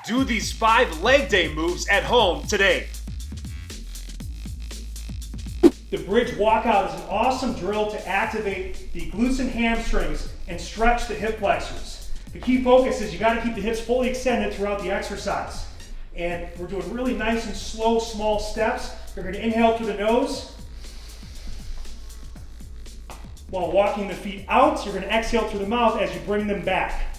Do these 5 leg day moves at home today. The bridge walkout is an awesome drill to activate the glutes and hamstrings and stretch the hip flexors. The key focus is you got to keep the hips fully extended throughout the exercise. And we're doing really nice and slow, small steps. You're going to inhale through the nose while walking the feet out. You're going to exhale through the mouth as you bring them back.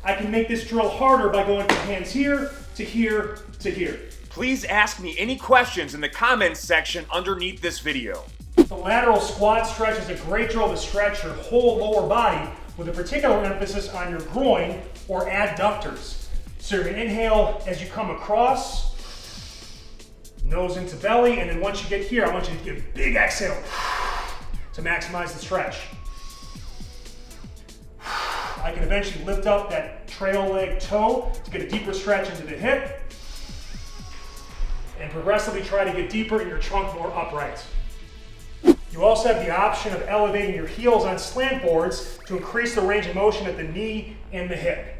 I can make this drill harder by going from hands here to here to here. Please ask me any questions in the comments section underneath this video. The lateral squat stretch is a great drill to stretch your whole lower body with a particular emphasis on your groin or adductors. So you're going to inhale as you come across, nose into belly, and then once you get here, I want you to give a big exhale to maximize the stretch. I can eventually lift up that trail leg toe to get a deeper stretch into the hip, and progressively try to get deeper in your trunk more upright. You also have the option of elevating your heels on slant boards to increase the range of motion at the knee and the hip.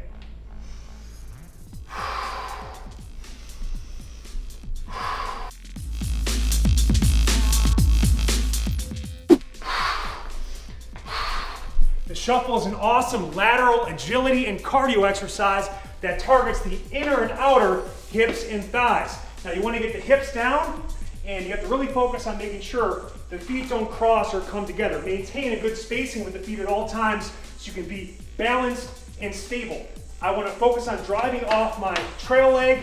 The shuffle is an awesome lateral agility and cardio exercise that targets the inner and outer hips and thighs. Now you want to get the hips down, and you have to really focus on making sure the feet don't cross or come together. Maintain a good spacing with the feet at all times so you can be balanced and stable. I want to focus on driving off my trail leg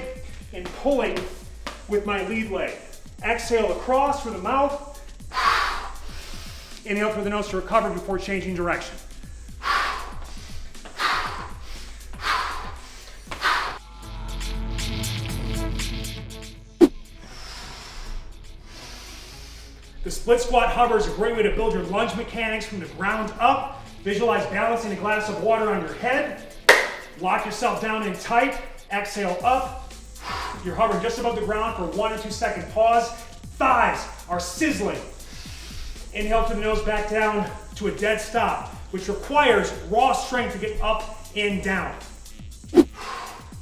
and pulling with my lead leg. Exhale across through the mouth. Inhale through the nose to recover before changing direction. The split squat hover is a great way to build your lunge mechanics from the ground up. Visualize balancing a glass of water on your head. Lock yourself down in tight. Exhale up. You're hovering just above the ground for a 1 or 2 second pause. Thighs are sizzling. Inhale through the nose back down to a dead stop, which requires raw strength to get up and down.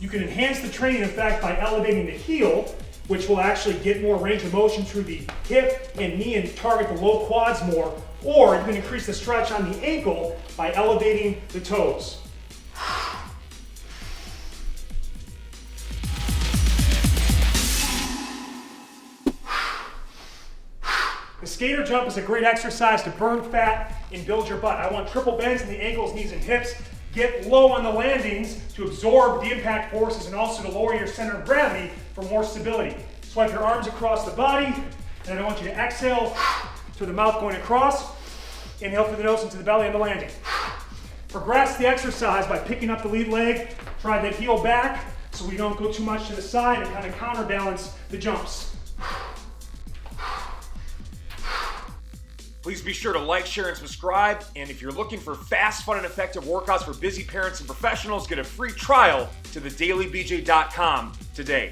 You can enhance the training effect by elevating the heel, which will actually get more range of motion through the hip and knee and target the low quads more, or you can increase the stretch on the ankle by elevating the toes. The skater jump is a great exercise to burn fat and build your butt. I want triple bends in the ankles, knees, and hips. Get low on the landings to absorb the impact forces and also to lower your center of gravity for more stability. Swipe your arms across the body, and then I want you to exhale through the mouth going across. Inhale through the nose into the belly on the landing. Progress the exercise by picking up the lead leg, drive that heel back so we don't go too much to the side and kind of counterbalance the jumps. Please be sure to like, share, and subscribe. And if you're looking for fast, fun, and effective workouts for busy parents and professionals, get a free trial to thedailybj.com today.